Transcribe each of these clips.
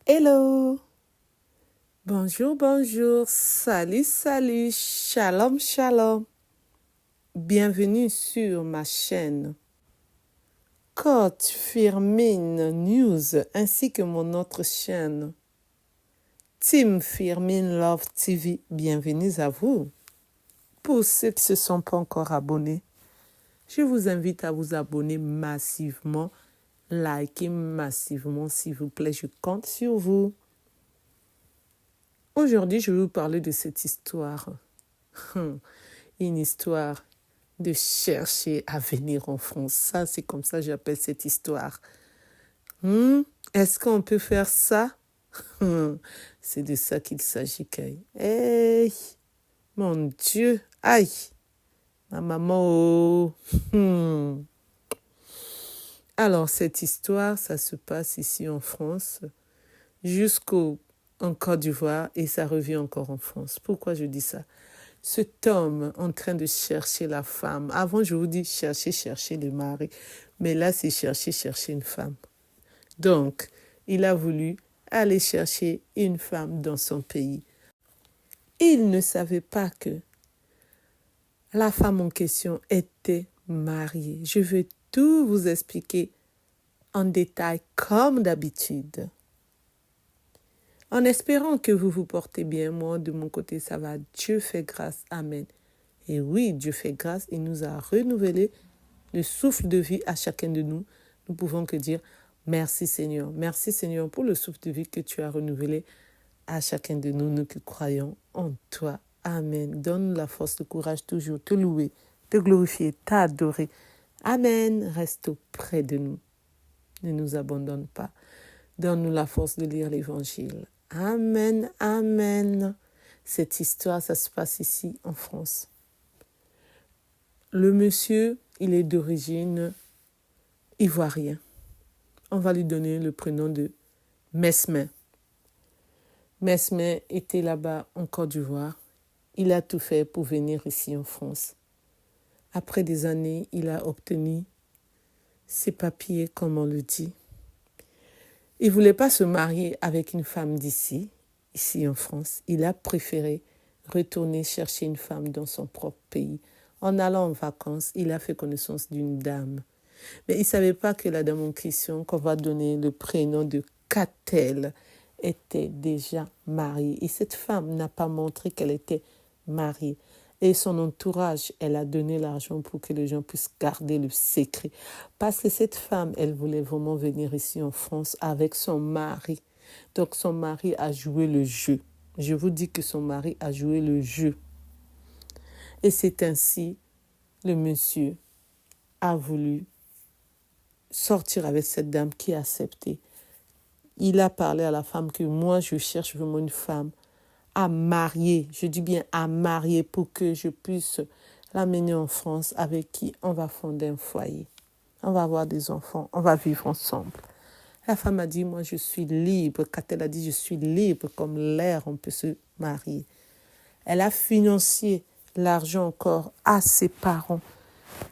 Hello! Bonjour, bonjour, salut, salut, shalom, shalom. Bienvenue sur ma chaîne Coach Firmin News ainsi que mon autre chaîne Team Firmin Love TV. Bienvenue à vous. Pour ceux qui ne se sont pas encore abonnés, je vous invite à vous abonner massivement, liker massivement s'il vous plaît, je compte sur vous. Aujourd'hui, je vais vous parler de cette histoire. Une histoire de chercher à venir en France. Ça, c'est comme ça que j'appelle cette histoire. Est-ce qu'on peut faire ça? C'est de ça qu'il s'agit, Kay. Hey, mon Dieu, aïe, ma maman, oh. Alors, cette histoire, ça se passe ici en France, jusqu'en Côte d'Ivoire, et ça revient encore en France. Pourquoi je dis ça? Cet homme en train de chercher la femme. Avant, je vous dis chercher le mari. Mais là, c'est chercher une femme. Donc, il a voulu aller chercher une femme dans son pays. Il ne savait pas que la femme en question était mariée. Je vais tout vous expliquer en détail comme d'habitude. En espérant que vous vous portez bien, moi, de mon côté, ça va. Dieu fait grâce. Amen. Et oui, Dieu fait grâce. Il nous a renouvelé le souffle de vie à chacun de nous. Nous pouvons que dire merci Seigneur. Merci Seigneur pour le souffle de vie que tu as renouvelé à chacun de nous, nous qui croyons en toi. Amen. Donne la force, le courage toujours, te louer, te glorifier, t'adorer. Amen. Reste auprès de nous. Ne nous abandonne pas. Donne-nous la force de lire l'Évangile. Amen, amen. Cette histoire, ça se passe ici en France. Le monsieur, il est d'origine ivoirien. On va lui donner le prénom de Mesmin. Mesmin était là-bas en Côte d'Ivoire. Il a tout fait pour venir ici en France. Après des années, il a obtenu ses papiers, comme on le dit. Il ne voulait pas se marier avec une femme d'ici, ici en France. Il a préféré retourner chercher une femme dans son propre pays. En allant en vacances, il a fait connaissance d'une dame. Mais il ne savait pas que la dame en question, qu'on va donner le prénom de Katel, était déjà mariée. Et cette femme n'a pas montré qu'elle était mariée. Et son entourage, elle a donné l'argent pour que les gens puissent garder le secret. Parce que cette femme, elle voulait vraiment venir ici en France avec son mari. Donc son mari a joué le jeu. Je vous dis que son mari a joué le jeu. Et c'est ainsi, le monsieur a voulu sortir avec cette dame qui a accepté. Il a parlé à la femme que moi, je cherche vraiment une femme à marier. Je dis bien à marier pour que je puisse l'amener en France avec qui on va fonder un foyer. On va avoir des enfants, on va vivre ensemble. La femme a dit, moi, je suis libre. Quand elle a dit, je suis libre, comme l'air, on peut se marier. Elle a financé l'argent encore à ses parents,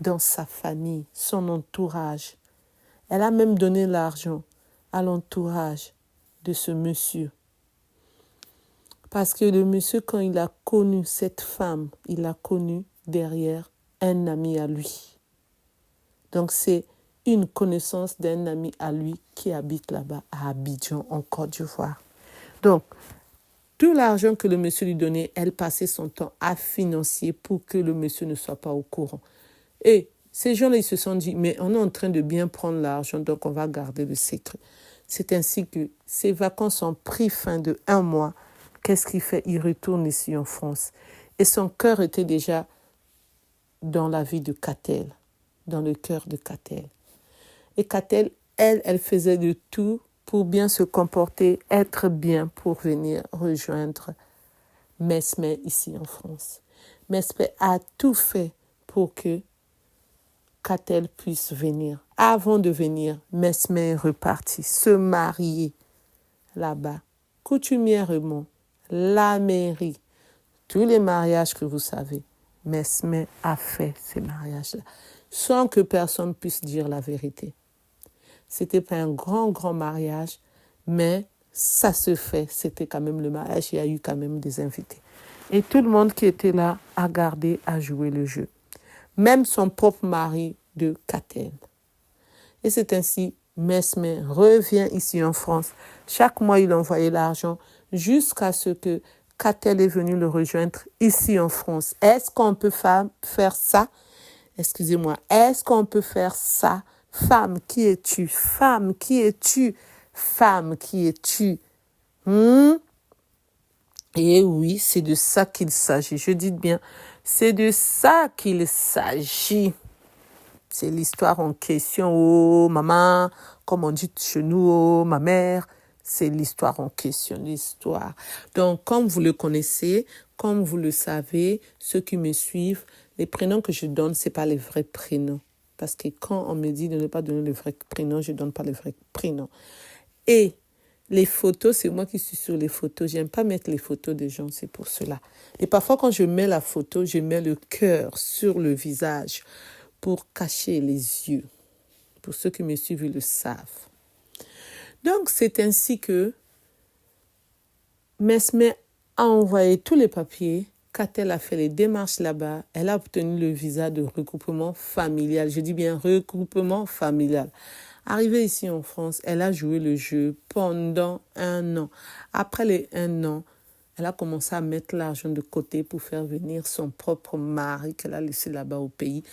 dans sa famille, son entourage. Elle a même donné l'argent à l'entourage de ce monsieur. Parce que le monsieur, quand il a connu cette femme, il l'a connue derrière un ami à lui. Donc c'est une connaissance d'un ami à lui qui habite là-bas à Abidjan, en Côte d'Ivoire. Donc, tout l'argent que le monsieur lui donnait, elle passait son temps à financer pour que le monsieur ne soit pas au courant. Et ces gens-là, ils se sont dit, mais on est en train de bien prendre l'argent, donc on va garder le secret. C'est ainsi que ces vacances ont pris fin de 1 mois. Qu'est-ce qu'il fait? Il retourne ici en France. Et son cœur était déjà dans la vie de Katel, dans le cœur de Katel. Et Katel, elle faisait de tout pour bien se comporter, être bien pour venir rejoindre Mesmin ici en France. Mesmin a tout fait pour que Katel puisse venir. Avant de venir, Mesmin est reparti se marier là-bas, coutumièrement. La mairie, tous les mariages que vous savez, Mesmin a fait ces mariages-là, sans que personne puisse dire la vérité. C'était pas un grand mariage, mais ça se fait. C'était quand même le mariage, il y a eu quand même des invités. Et tout le monde qui était là a gardé à jouer le jeu. Même son propre mari de Katell. Et c'est ainsi, Mesmer revient ici en France. Chaque mois, il envoyait l'argent jusqu'à ce que Katell est venu le rejoindre ici en France. Est-ce qu'on peut faire ça? Excusez-moi. Est-ce qu'on peut faire ça? Femme, qui es-tu? Femme, qui es-tu? Femme, qui es-tu? Et oui, c'est de ça qu'il s'agit. Je dis bien, c'est de ça qu'il s'agit. C'est l'histoire en question. Oh, maman, comme on dit chez nous, oh, ma mère. C'est l'histoire en question, l'histoire. Donc, comme vous le connaissez, comme vous le savez, ceux qui me suivent, les prénoms que je donne, ce n'est pas les vrais prénoms. Parce que quand on me dit de ne pas donner les vrais prénoms, je ne donne pas les vrais prénoms. Et les photos, c'est moi qui suis sur les photos. Je n'aime pas mettre les photos des gens, c'est pour cela. Et parfois, quand je mets la photo, je mets le cœur sur le visage pour cacher les yeux. Pour ceux qui me suivent, ils le savent. Donc, c'est ainsi que Mesmer a envoyé tous les papiers. Katell a fait les démarches là-bas. Elle a obtenu le visa de regroupement familial. Je dis bien regroupement familial. Arrivée ici en France, elle a joué le jeu pendant 1 an. Après les 1 an, elle a commencé à mettre l'argent de côté pour faire venir son propre mari qu'elle a laissé là-bas au pays,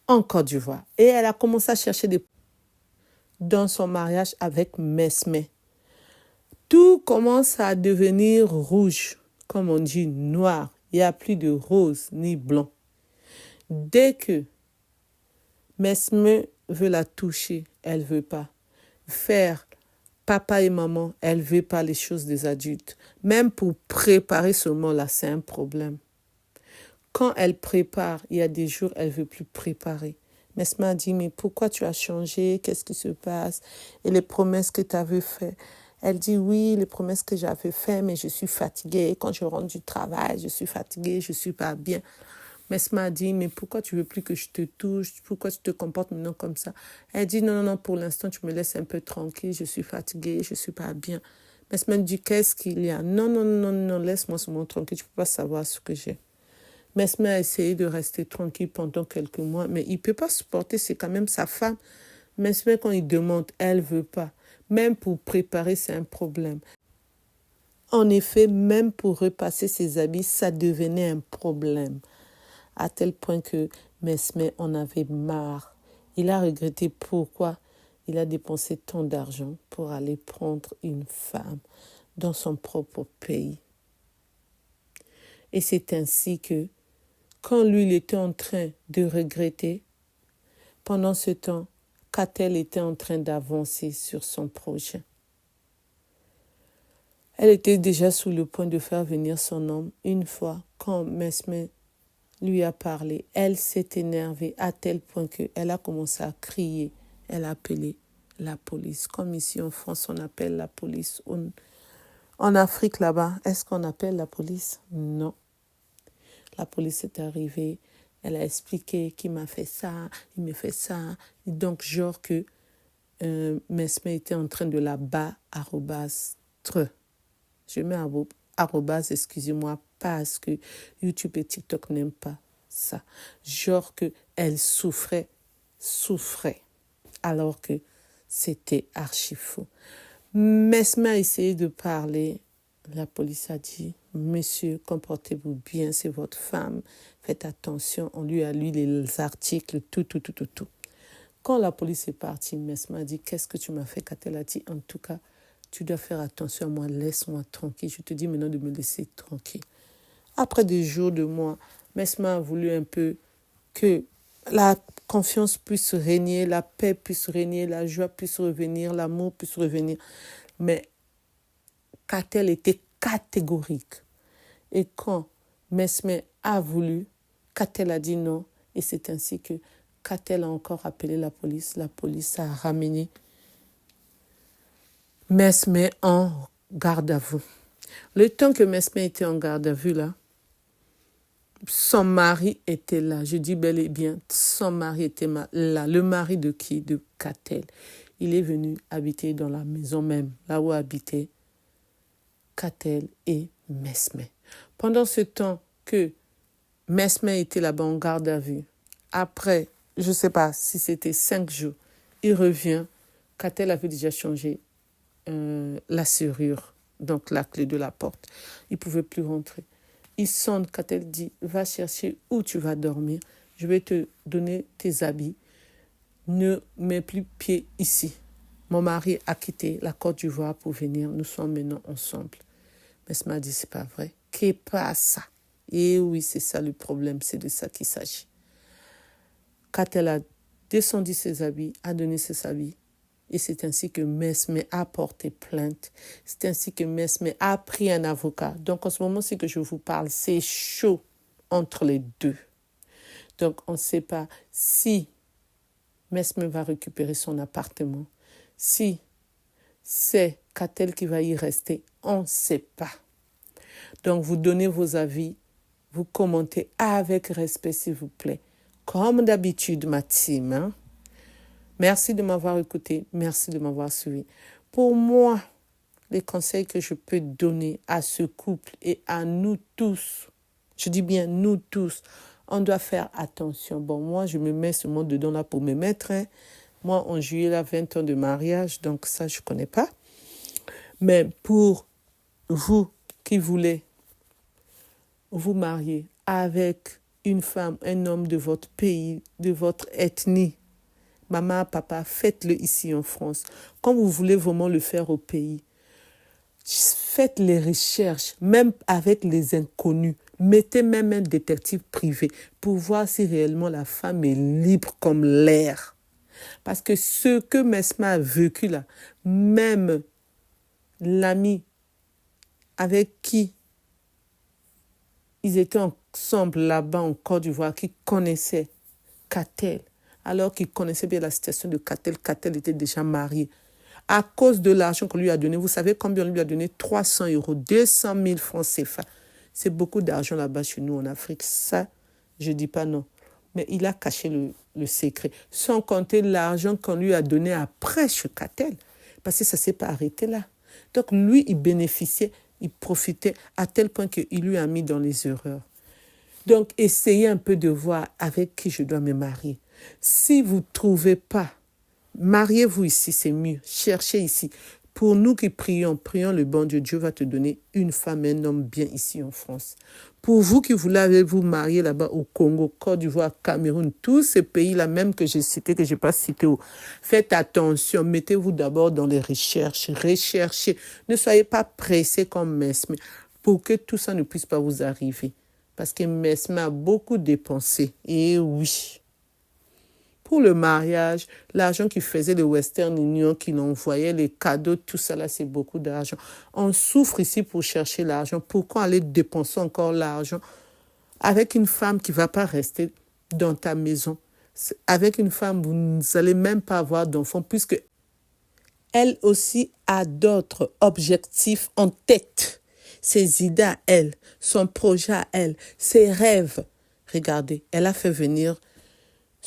en Côte d'Ivoire. Et elle a commencé à chercher dans son mariage avec Mesmer. Tout commence à devenir rouge, comme on dit noir. Il n'y a plus de rose ni blanc. Dès que Mesmer veut la toucher, elle ne veut pas. Faire papa et maman, elle ne veut pas les choses des adultes. Même pour préparer seulement là, c'est un problème. Quand elle prépare, il y a des jours, elle ne veut plus préparer. Mesmer a dit, mais pourquoi tu as changé? Qu'est-ce qui se passe? Et les promesses que tu avais faites. Elle dit, oui, les promesses que j'avais faites, mais je suis fatiguée. Quand je rentre du travail, je suis fatiguée, je ne suis pas bien. Mesmer a dit, mais pourquoi tu ne veux plus que je te touche? Pourquoi tu te comportes maintenant comme ça? Elle dit, non, non, non, pour l'instant, tu me laisses un peu tranquille, je suis fatiguée, je ne suis pas bien. Mesmer dit, qu'est-ce qu'il y a? Non, non, non, non, laisse-moi seulement tranquille, tu ne peux pas savoir ce que j'ai. Mesmer a essayé de rester tranquille pendant quelques mois, mais il ne peut pas supporter, c'est quand même sa femme. Mesmer, quand il demande, elle ne veut pas. Même pour préparer, c'est un problème. En effet, même pour repasser ses habits, ça devenait un problème. À tel point que Mesmer en avait marre. Il a regretté pourquoi il a dépensé tant d'argent pour aller prendre une femme dans son propre pays. Et c'est ainsi que, quand lui, il était en train de regretter, pendant ce temps, Katell était en train d'avancer sur son projet. Elle était déjà sur le point de faire venir son homme. Une fois, quand Mesmer lui a parlé, elle s'est énervée à tel point qu'elle a commencé à crier. Elle a appelé la police. Comme ici en France, on appelle la police. En Afrique, là-bas, est-ce qu'on appelle la police? Non. La police est arrivée. Elle a expliqué qu'il m'a fait ça, il me fait ça. Et donc, genre que Mesmer était en train de la @tre. Je mets arrobase, excusez-moi, parce que YouTube et TikTok n'aiment pas ça. Genre qu'elle souffrait, alors que c'était archi faux. Mesmer a essayé de parler. La police a dit, monsieur, comportez-vous bien, c'est votre femme. Faites attention, on lui a lu les articles, tout. Quand la police est partie, Mesmer a dit, qu'est-ce que tu m'as fait? Katell a dit, en tout cas, tu dois faire attention à moi, laisse-moi tranquille. Je te dis maintenant de me laisser tranquille. Après des jours, de mois, Mesmer a voulu un peu que la confiance puisse régner, la paix puisse régner, la joie puisse revenir, l'amour puisse revenir. Mais Katell était catégorique. Et quand Mesmer a voulu, Katell a dit non. Et c'est ainsi que Katell a encore appelé la police. La police a ramené Mesmer en garde à vue. Le temps que Mesmer était en garde à vue, là, son mari était là. Je dis bel et bien, son mari était là. Le mari de qui? De Katell. Il est venu habiter dans la maison même, là où habitait Katel et Mesmer. Pendant ce temps que Mesmer était là-bas en garde à vue, après, je ne sais pas si c'était 5 jours, il revient. Katel avait déjà changé la serrure, donc la clé de la porte. Il ne pouvait plus rentrer. Il sonne, Katel dit, va chercher où tu vas dormir. Je vais te donner tes habits. Ne mets plus pied ici. Mon mari a quitté la Côte d'Ivoire pour venir. Nous sommes maintenant ensemble. Mesmer dit, c'est pas vrai. Qu'est pas ça? Et oui, c'est ça le problème. C'est de ça qu'il s'agit. Katel a descendu ses habits, a donné ses habits. Et c'est ainsi que Mesmer a porté plainte. C'est ainsi que Mesmer a pris un avocat. Donc en ce moment, c'est que je vous parle, c'est chaud entre les deux. Donc on ne sait pas si Mesmer va récupérer son appartement. Si c'est Katel qui va y rester, on ne sait pas. Donc vous donnez vos avis, vous commentez avec respect s'il vous plaît. Comme d'habitude ma team, hein? Merci de m'avoir écouté, merci de m'avoir suivi. Pour moi, les conseils que je peux donner à ce couple et à nous tous, je dis bien nous tous, on doit faire attention. Bon, moi, je me mets ce mot dedans là pour me mettre. Hein. Moi, en juillet, là, 20 ans de mariage, donc ça, je ne connais pas. Mais pour vous qui voulez vous marier avec une femme, un homme de votre pays, de votre ethnie, maman, papa, faites-le ici en France. Quand vous voulez vraiment le faire au pays, faites les recherches, même avec les inconnus. Mettez même un détective privé pour voir si réellement la femme est libre comme l'air. Parce que ce que Mesmer a vécu là, même l'ami avec qui ils étaient ensemble là-bas en Côte d'Ivoire, qui connaissait Katel, alors qu'il connaissait bien la situation de Katel, Katel était déjà marié. À cause de l'argent qu'on lui a donné, vous savez combien on lui a donné? 300 €, 200 000 francs CFA. C'est beaucoup d'argent là-bas chez nous en Afrique. Ça, je ne dis pas non. Mais il a caché le secret. Sans compter l'argent qu'on lui a donné après chez Katel. Parce que ça ne s'est pas arrêté là. Donc lui, il bénéficiait, il profitait à tel point qu'il lui a mis dans les erreurs. Donc essayez un peu de voir avec qui je dois me marier. Si vous ne trouvez pas, mariez-vous ici, c'est mieux. Cherchez ici. Pour nous qui prions le bon Dieu, Dieu va te donner une femme, un homme bien ici en France. Pour vous qui voulez vous marier là-bas au Congo, Côte d'Ivoire, Cameroun, tous ces pays-là même que j'ai cités, que je n'ai pas cités, faites attention, mettez-vous d'abord dans les recherches, recherchez. Ne soyez pas pressés comme Mesmer pour que tout ça ne puisse pas vous arriver. Parce que Mesmer a beaucoup dépensé. Et oui. Pour le mariage, l'argent qu'il faisait de Western Union, qu'il envoyait, les cadeaux, tout ça là, c'est beaucoup d'argent. On souffre ici pour chercher l'argent. Pourquoi aller dépenser encore l'argent avec une femme qui ne va pas rester dans ta maison? Avec une femme, vous n'allez même pas avoir d'enfants puisque elle aussi a d'autres objectifs en tête. Ses idées à elle, son projet à elle, ses rêves. Regardez, elle a fait venir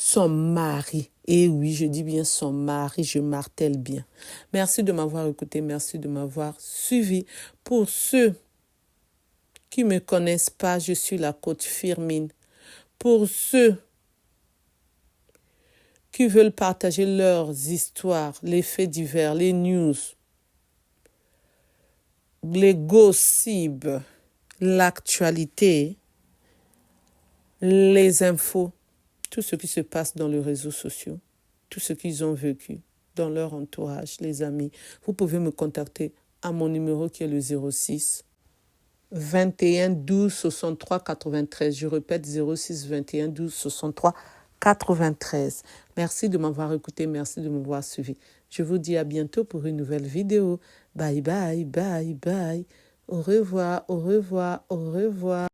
son mari. Et oui, je dis bien son mari, je martèle bien. Merci de m'avoir écouté, merci de m'avoir suivi. Pour ceux qui ne me connaissent pas, je suis la coach Firmine. Pour ceux qui veulent partager leurs histoires, les faits divers, les news, les gossips, l'actualité, les infos, tout ce qui se passe dans les réseaux sociaux, tout ce qu'ils ont vécu dans leur entourage, les amis. Vous pouvez me contacter à mon numéro qui est le 06 21 12 63 93. Je répète, 06 21 12 63 93. Merci de m'avoir écouté, merci de m'avoir suivi. Je vous dis à bientôt pour une nouvelle vidéo. Bye bye, bye bye. Au revoir, au revoir, au revoir.